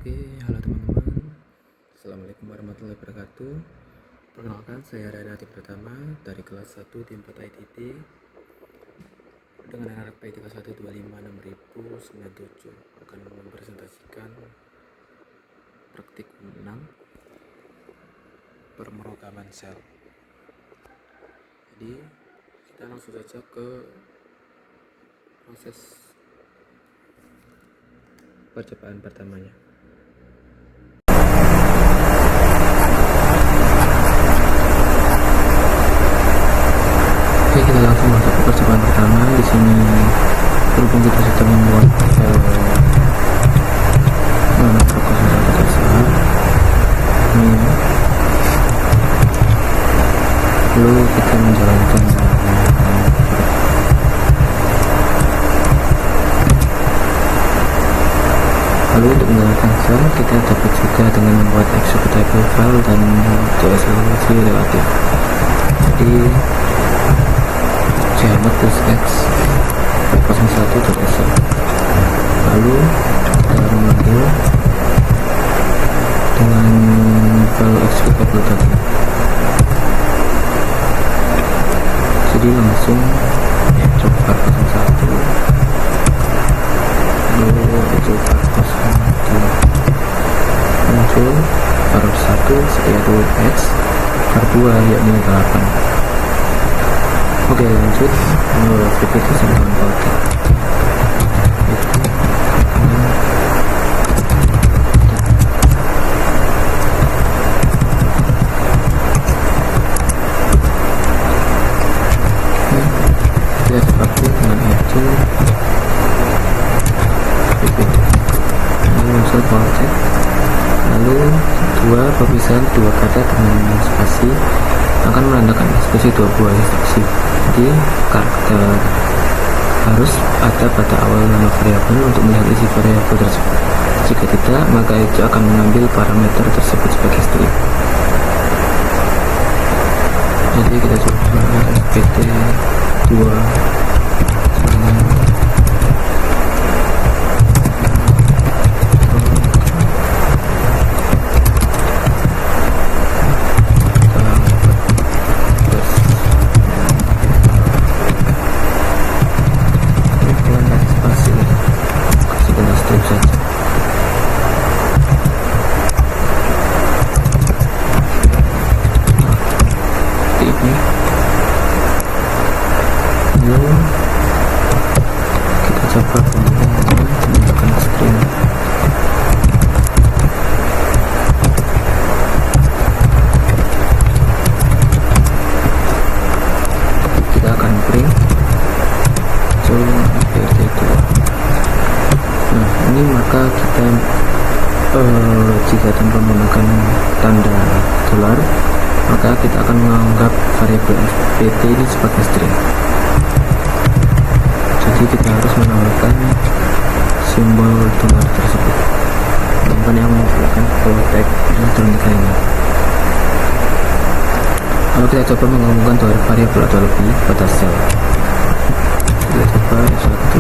Oke, halo teman-teman. Assalamualaikum warahmatullahi wabarakatuh. Perkenalkan, saya Radha Pertama dari kelas 1 tim 4 ITT dengan NRP 31256097 akan mempresentasikan praktikum 6 pemrograman sel. Jadi kita langsung saja ke proses percobaan pertamanya. Oke, kita langsung masuk ke percobaan pertama. Di sini berhubung kita sudah membuat lalu kita menjalankan untuk menjalankan sel, kita dapat juga dengan membuat executable file dan DSLC relatif. Jadi Java plus X 01.sl, lalu kita memanggil dengan file executable tadi. Jadi langsung coba 01 lalu itu purpose 2 muncul var 1 yaitu X, var 2 yakni 8. Oke, lanjut verifikasi dengan voltage. Ya seperti dengan itu muncul voltage, lalu perpisahan dua kata dengan spasi akan menandakan ekspresi dua buah instruksi. Jadi karakter harus ada pada awal nama variabel untuk melihat isi variabel tersebut. Jika tidak, maka itu akan mengambil parameter tersebut sebagai string. Jadi kita coba spt 2 coba menggunakan string. Kita akan print BRT2. Nah, ini maka kita jika tanpa menggunakan tanda dolar, maka kita akan menganggap variabel fpt ini sebagai string. Jadi kita harus menambahkan simbol dolar tersebut. Teman-teman yang menggunakan tag elektronika ini. Lalu kita coba menggabungkan dua variabel atau lebih pada sel. Kita coba satu.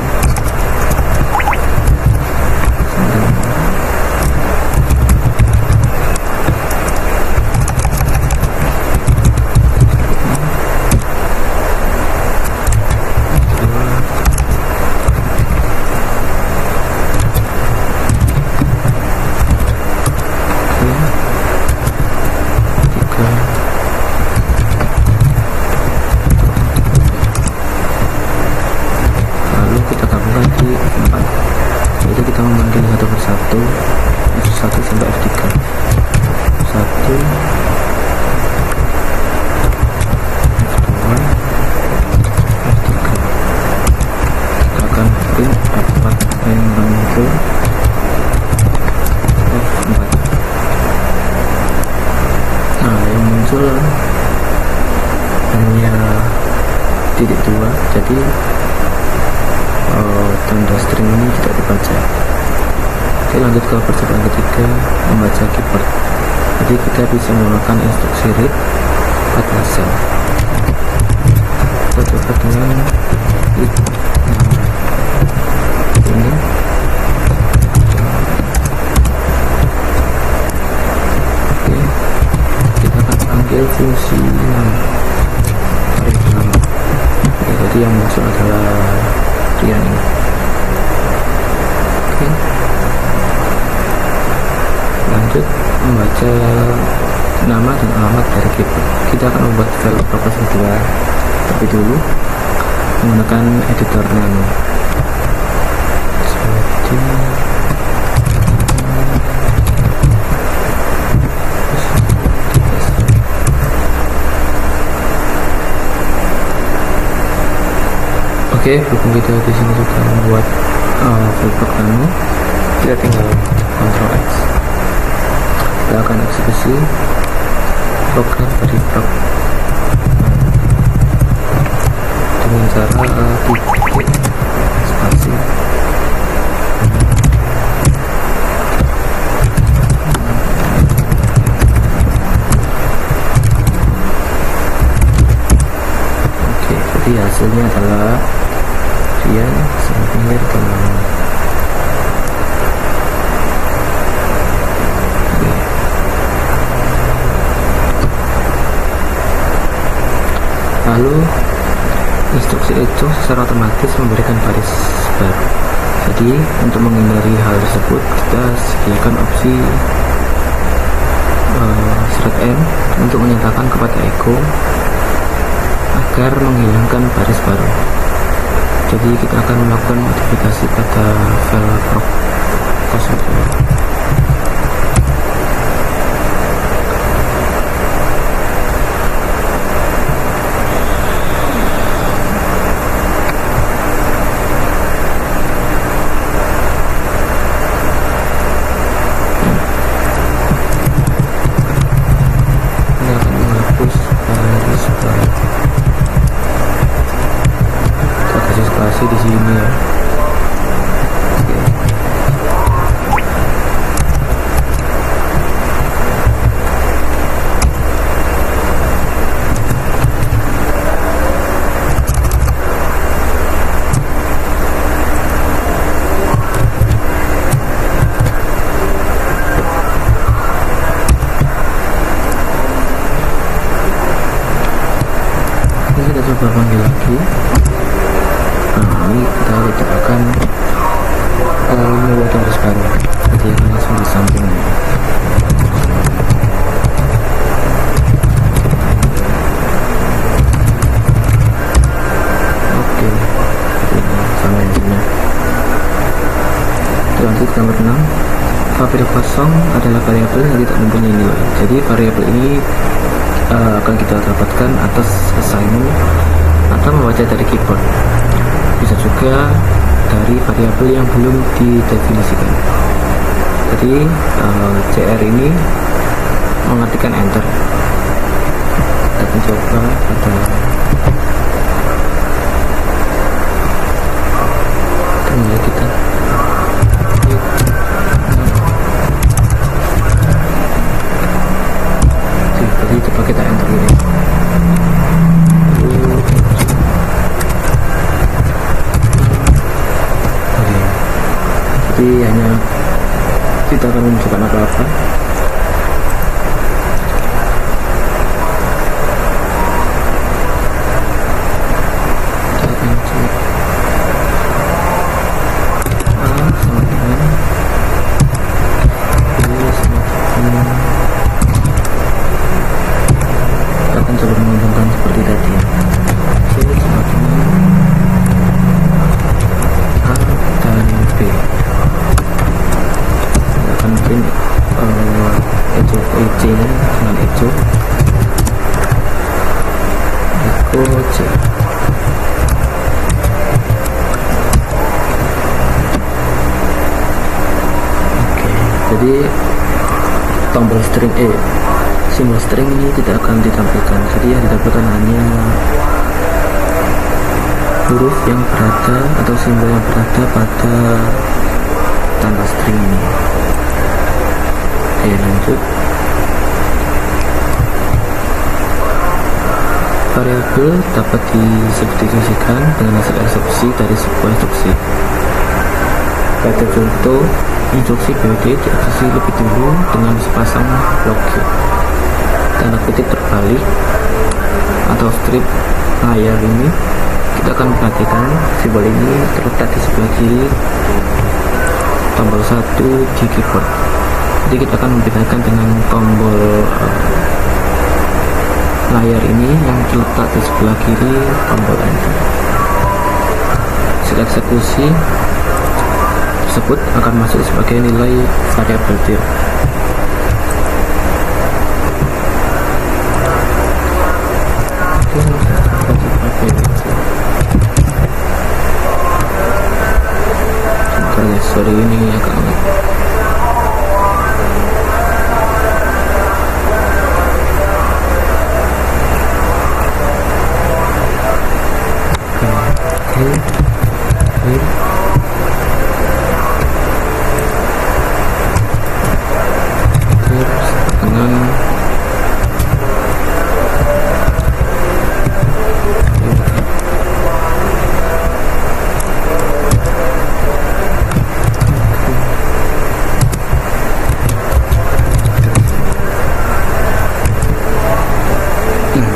Jadi kita memanggil satu persatu F1 sampai F3. 1 F2 F3. Kita akan print F4 yang muncul F4. Nah, yang muncul hanya titik 2, jadi tanda string ini tidak dibaca. Oke, lanjut ke percobaan ketiga, membaca keyboard. Jadi kita bisa menggunakan instruksi read pada sel. Kita coba dengan read ini fungsi nama variabel nama. Oke, jadi yang muncul adalah Rian ini. Oke, lanjut membaca nama dan alamat dari keyboard. Kita akan membuat file proposal 2 terlebih dulu menggunakan editor Nano. Oke, berhubung kita di sini sudah membuat fileblock Nano, kita tinggal Ctrl X. Kita akan eksekusi program dari blok dengan cara titik spasi. Oke, jadi hasilnya adalah Rian sama pinggir ke Nano. Lalu instruksi itu secara otomatis memberikan baris baru. Jadi untuk menghindari hal tersebut, kita sediakan opsi Strat N untuk menyatakan kepada echo agar menghilangkan baris baru. Jadi kita akan melakukan modifikasi pada file proc 02. Di sini ya. Oke. Ini kita coba panggil lagi. Ini kita letakkan membuat garis baru, jadi akan langsung disambung. Oke, sama intinya. Lanjut gambar 6. Variabel kosong adalah variabel yang tidak mempunyai nilai. Jadi variabel ini akan kita dapatkan atas assignment atau membaca dari keyboard. Bisa juga dari variabel yang belum didefinisikan. Jadi CR ini mengetikkan enter. Kita mencoba pada tunggu kita. Jadi coba kita enter ini. Jadi hanya kita akan menunjukkan apa-apa. Kita akan cek A sama dengan B sama dengan. Kita akan coba mengembangkan seperti tadi. C sama dengan A dan B. Mungkin echo EC nya dengan echo C. Oke, jadi tombol string simbol string ini tidak akan ditampilkan. Jadi yang ditampilkan hanya huruf yang berada atau simbol yang berada pada tanda string ini. Oke, lanjut. Variabel dapat disubstitusikan dengan hasil eksekusi dari sebuah instruksi. Pada contoh, instruksi BOD dieksekusi lebih dulu dengan sepasang logik. Kita tanda kutip terbalik atau strip layar ini, kita akan perhatikan simbol ini terletak di sebelah kiri tombol 1 di keyboard. Jadi kita akan membedakan dengan tombol layar ini yang terletak di sebelah kiri tombol enter. Hasil eksekusi tersebut akan masuk sebagai nilai variabel dir. Sorry, ini agak lama.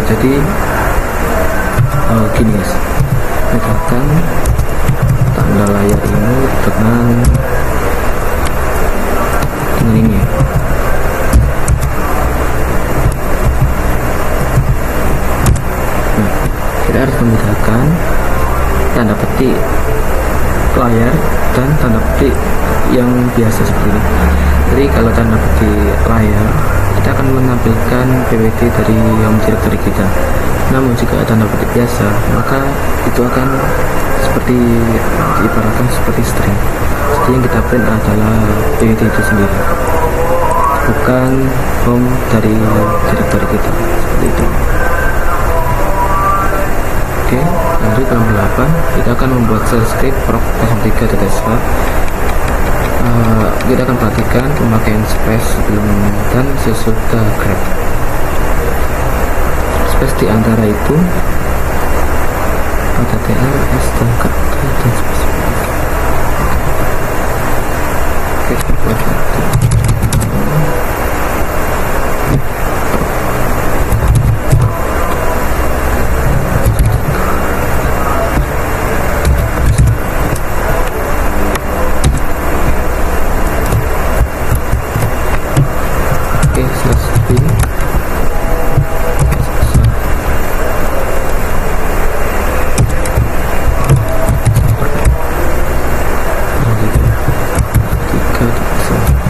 Jadi gini guys, bedakan tanda layar ini dengan ini. Nah, kita harus membedakan tanda petik layar dan tanda petik yang biasa seperti ini. Jadi kalau tanda petik layar, kita akan menampilkan PWD dari home directory kita. Namun jika tanda petik biasa, maka itu akan seperti diibaratkan seperti string. Jadi yang kita print adalah PWD itu sendiri, bukan home dari directory kita, seperti itu. Oke, lanjut ke nomor 8. Kita akan membuat shell script proc 03.sva. Kita akan perhatikan pemakaian space sebelum dan sesudah grep. Space di antara itu ada tr, s, dan k, dan spesifik. Oke, kita buat lagi. Tiga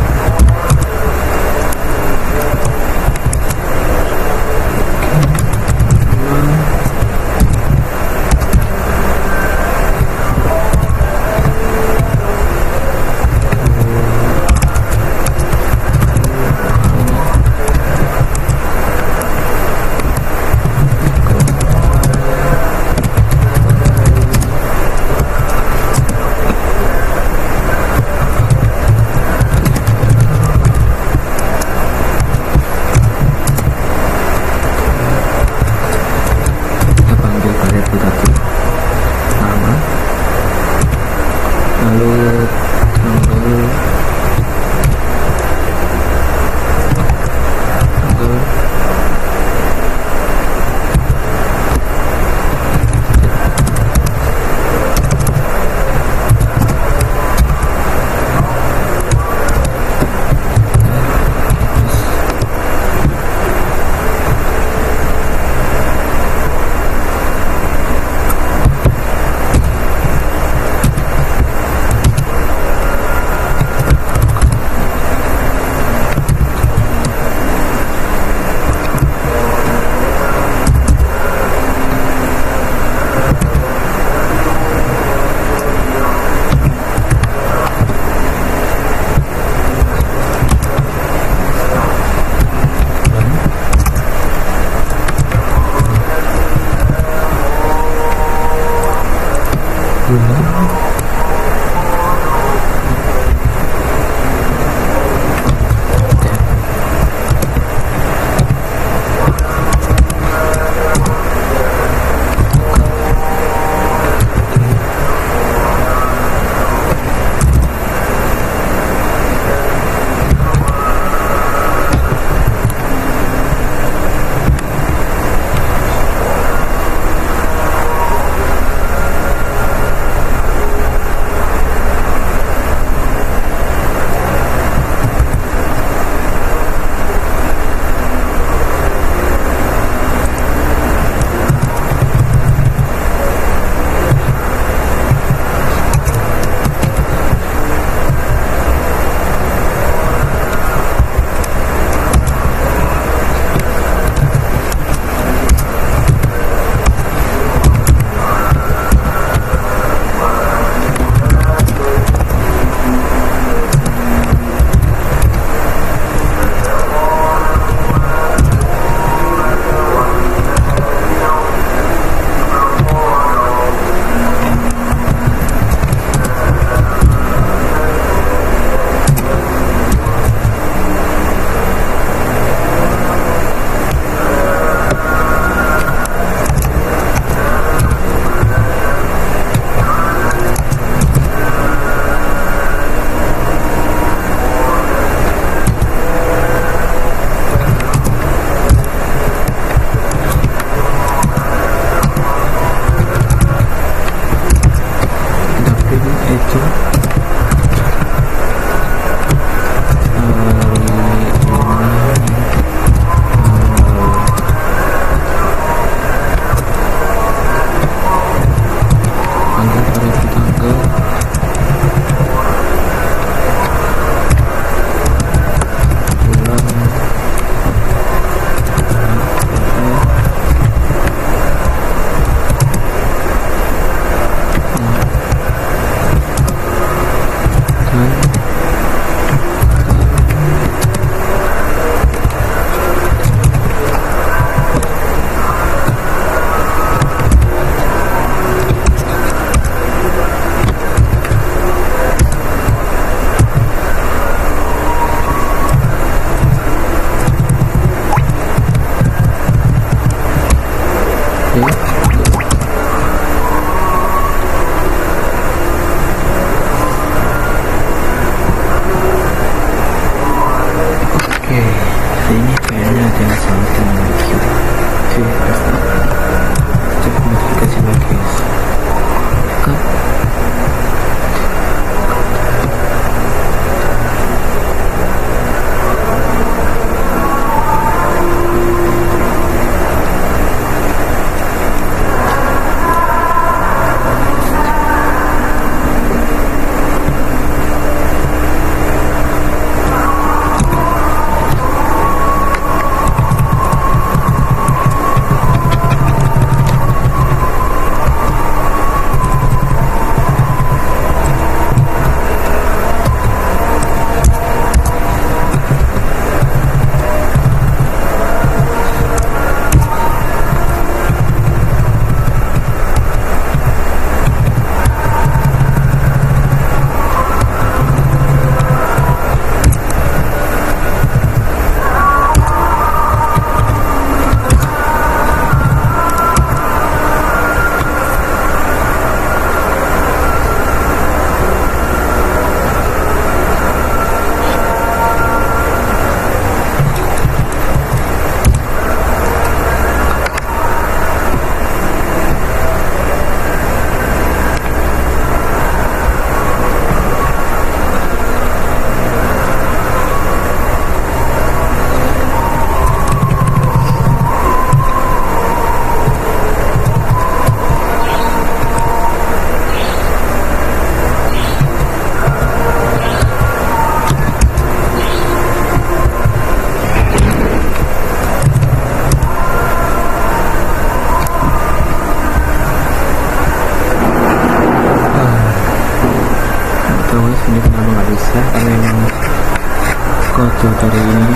waktu dari ini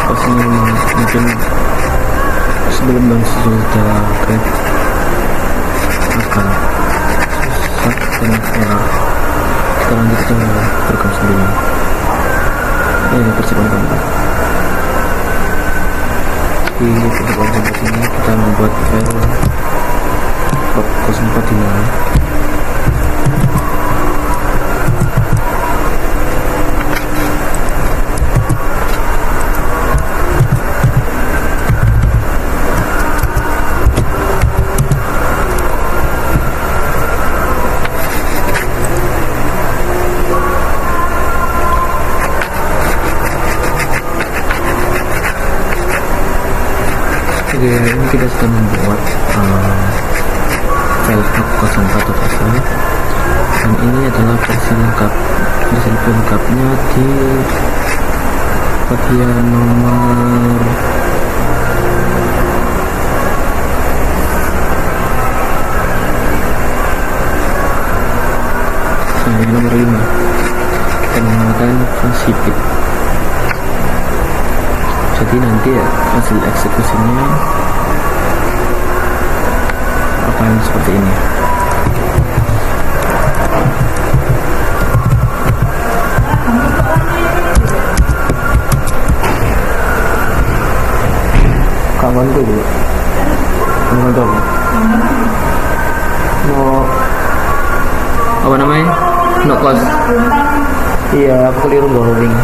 spasinya mungkin sebelum dan sesudah grab agak susah dan sekarang kita bergerak sendiri. Ini persiapan keempat. Di persiapan keempat ini kita membuat file 04 di mana Oke, ini kita sudah membuat file 04.1 dan ini adalah versi lengkapnya di bagian nomor nomor 5. Kita menggunakan fungsi bit. Jadi nanti ya hasil eksekusinya akan seperti ini. Kawan dulu mau apa namanya? No cost. Iya, aku keliru bowling.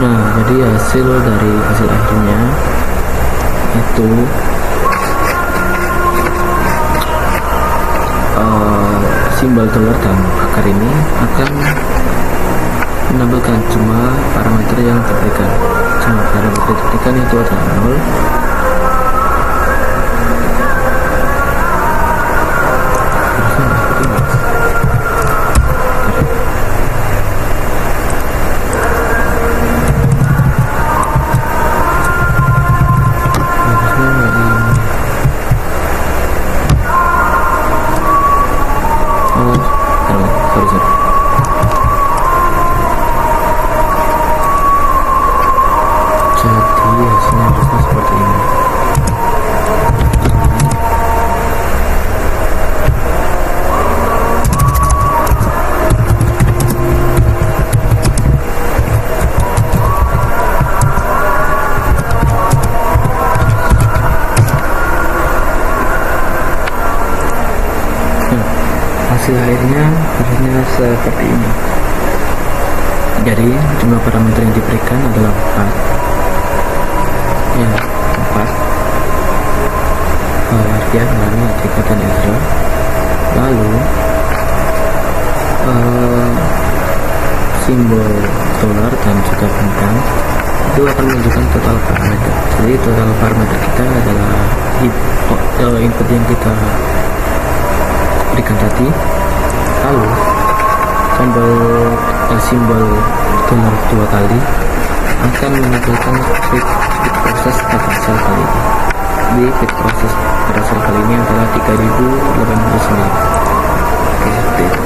Nah, jadi hasil akhirnya itu simbol dolar dan akar ini akan menampilkan cuma parameter yang diberikan. Cuma parameter diberikan itu adalah 0. Jadi hasilnya harusnya seperti ini. Hasil akhirnya seperti ini. Jadi jumlah parameter yang diberikan adalah 4. Ya, 4. Pengertian lalu tingkatan error. Lalu simbol dolar dan juga bintang itu akan menunjukkan total parameter. Jadi total parameter kita adalah input yang kita berikan tadi. Lalu simbol dolar 2 kali akan menampilkan bit proses pada sel kali ini. Jadi bit proses pada sel kali ini adalah 3089. Oke, seperti itu.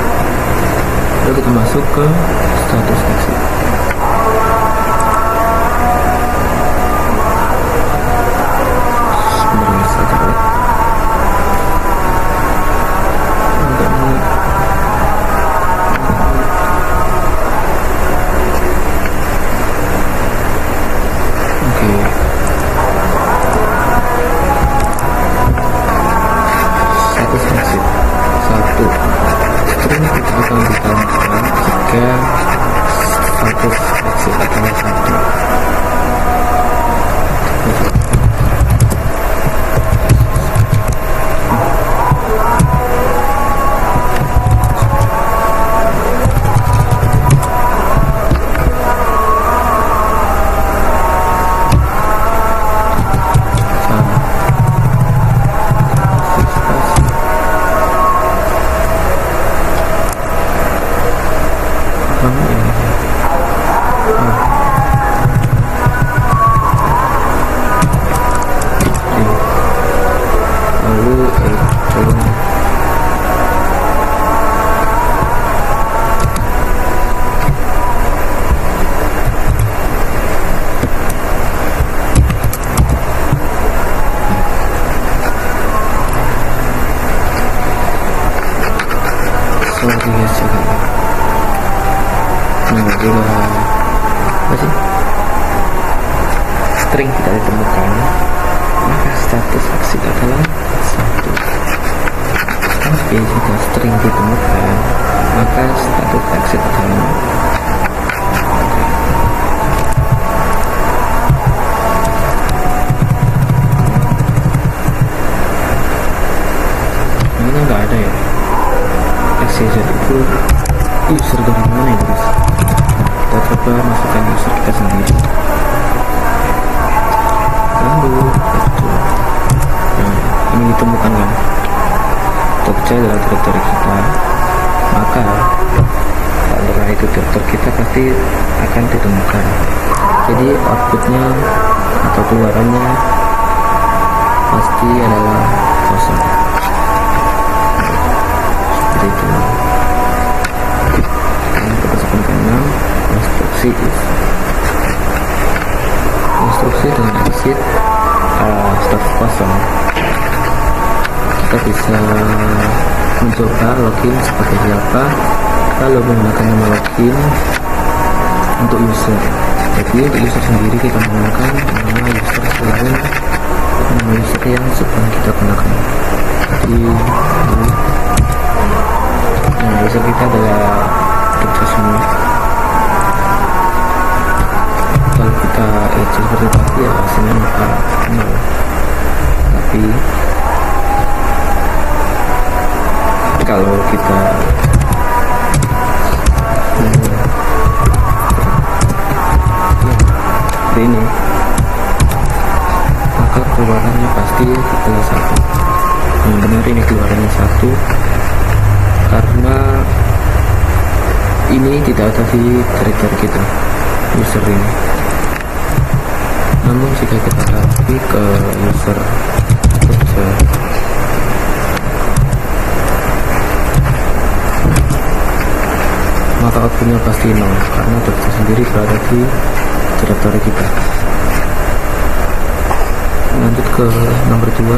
Lalu kita masuk ke status exit. Sebenarnya saja ya. String itu akan ditambahkan jika status exit adalah 1. seperti biasa kan. Nah, jika apa sih string tidak ditemukan, maka status exit adalah 1. Tapi jika string ditemukan, maka status exit adalah 0. Ini nggak ada ya. XYZ itu user dari mana ya guys? Kita coba masukkan user kita sendiri. Lalu itu, nah ini ditemukan kan, Jogja adalah direktori kita, maka setelah itu direktur kita pasti akan ditemukan. Jadi outputnya atau keluarannya pasti adalah kosong. Seperti itu. Kita masukkan ke 6 konstruksi if. Konstruksi dengan exit start kosong, kita bisa mencoba login sebagai siapa, lalu menggunakan nama login untuk user. Jadi untuk user sendiri kita menggunakan nama user selain nama user yang sedang kita gunakan. Jadi nah, user kita adalah Jogja semua. Kalau kita edit seperti tadi ya hasilnya maka 0. Tapi kalau kita seperti ini, maka keluarannya pasti adalah 1. Yang benar ini keluarannya 1 karena ini tidak ada di directory kita user ini. Namun jika kita copy ke user Jogja, maka outputnya pasti 0 karena Jogja sendiri berada di directory kita. Lanjut ke nomor 2,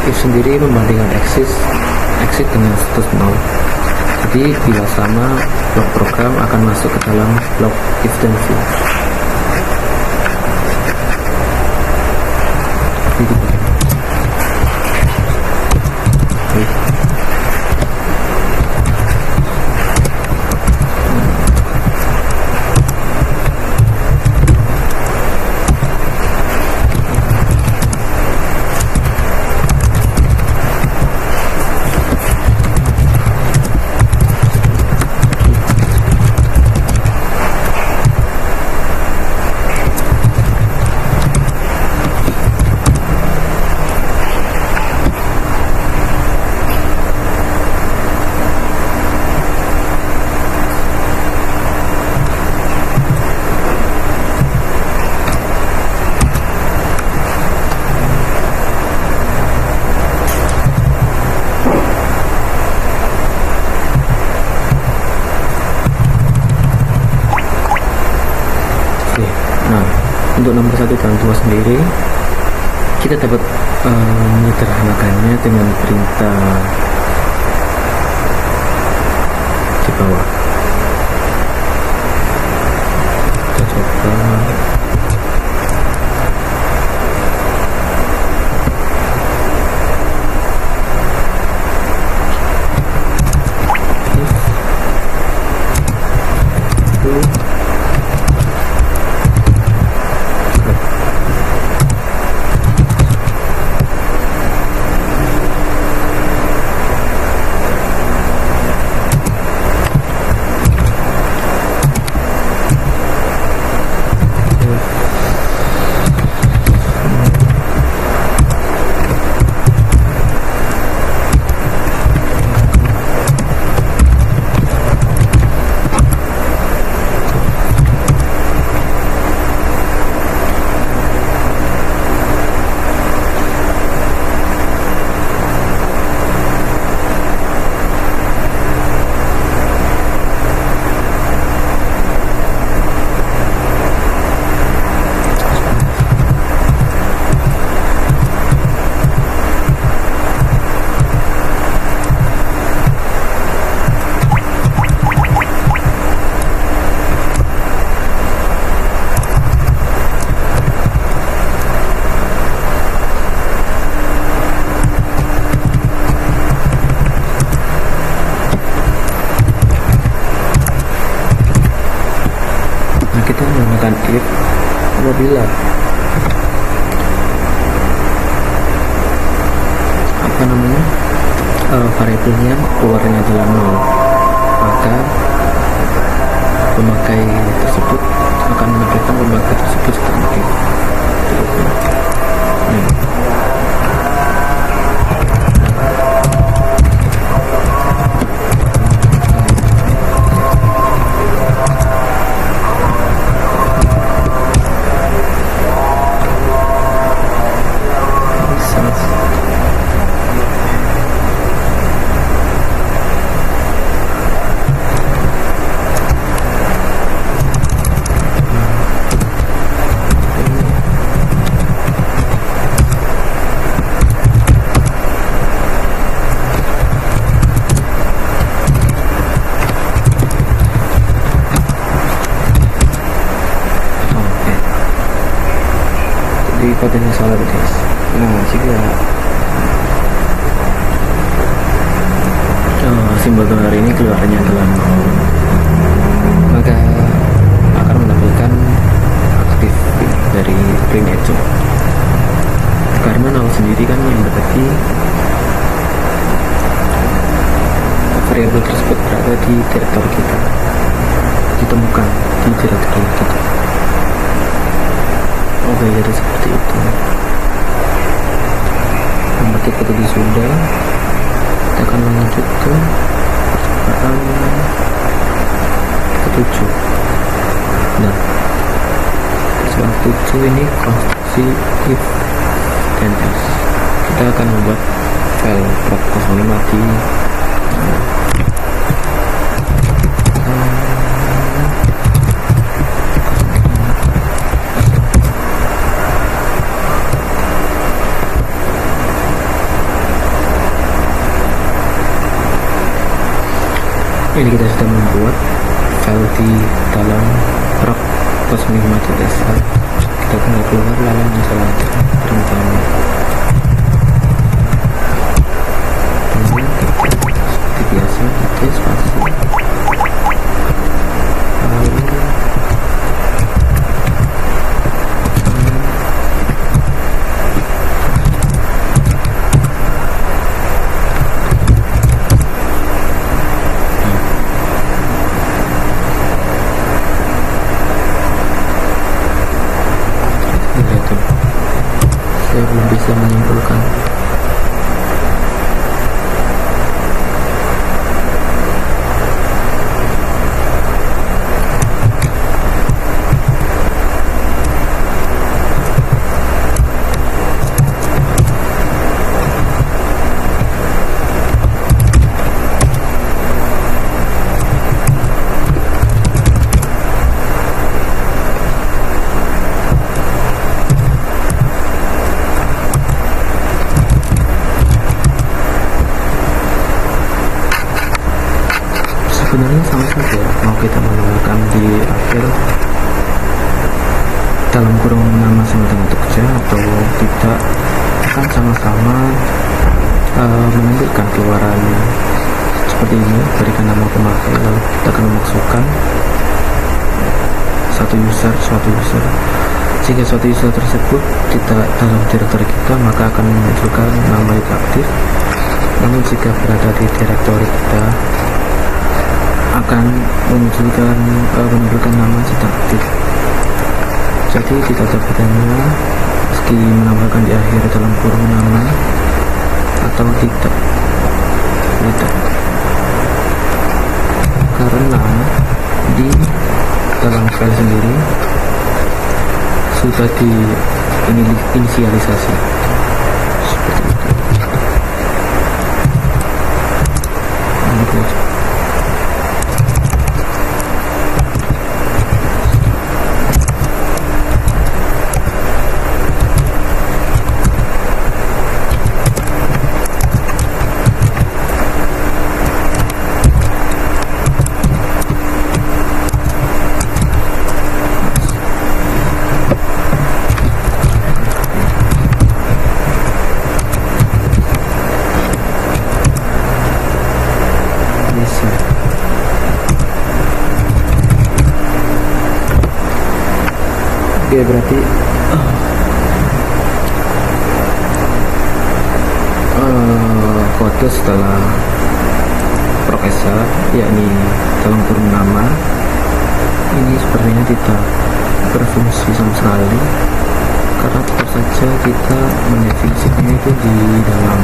if sendiri membandingkan exit dengan status 0. Jadi bila sama, blok program akan masuk ke dalam blok if dan if. Nah, untuk nomor 1 dan 2 sendiri kita dapat menyederhanakannya dengan perintah di bawah. Kita coba positif apabila variabelnya keluarnya adalah 0, maka pemakai tersebut akan menampilkan pemakai tersebut setelah aktif. Kodenya salah guys. Nah, jika simbol dolar ini keluarnya adalah 0, maka akan menampilkan aktif dari print itu, karena 0 sendiri kan yang berarti variabel tersebut berada di direktori kita, ditemukan di direktori kita. Oke, jadi seperti itu. Memetik itu sudah, kita akan lanjut ke percobaan ke-7. Nah, percobaan ke-7 ini konstruksi if dan else. Kita akan membuat file prop05 di ini kita sudah membuat file di dalam prop 05.sl. Kita tinggal keluar lalu install aja perintahnya. Seperti biasa, kita spasi lalu saya belum bisa menyimpulkan. Sebenarnya sama saja mau kita menggunakan di akhir dalam kurung nama sama dengan kerja atau tidak, akan sama-sama menampilkan keluaran seperti ini. Berikan nama pemakai, lalu kita akan memasukkan suatu user. Jika suatu user tersebut tidak dalam direktori kita, maka akan menunjukkan nama itu aktif. Namun jika berada di direktori kita, akan menampilkan nama tidak aktif. Jadi tidak ada bedanya meski menambahkan di akhir dalam kurung nama atau tidak, karena di dalam file sendiri sudah diinisialisasi seperti itu. Oke, berarti kode setelah Prokesa, yakni dalam kurung nama, ini sebenarnya tidak berfungsi sama sekali, karena tetap saja kita mendefinisikannya itu di dalam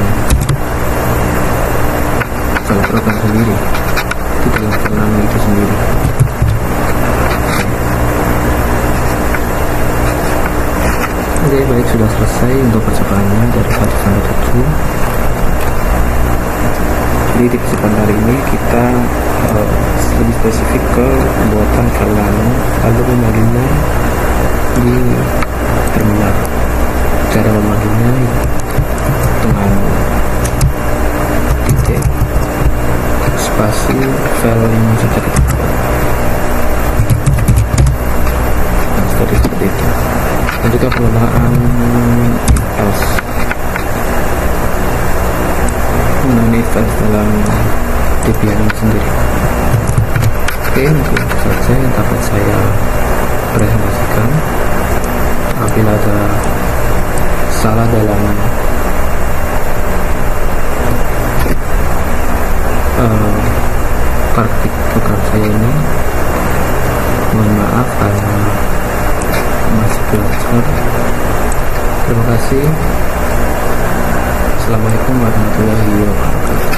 program sendiri, di dalam program itu sendiri. Oke, baik, sudah selesai untuk percobaannya dari 1 sampai 7. Jadi di kesempatan kali ini kita lebih spesifik ke pembuatan file nano, lalu memanggilnya di terminal. Cara memanggilnya dengan titik spasi file yang sudah kita buat. Nah, seperti itu. Dan juga penggunaan else, event dalam Debian sendiri. Oke, mungkin itu saja yang dapat saya presentasikan. Apabila ada salah dalam praktik program saya ini, mohon maaf karena masih belajar. Terima kasih. Assalamualaikum warahmatullahi wabarakatuh.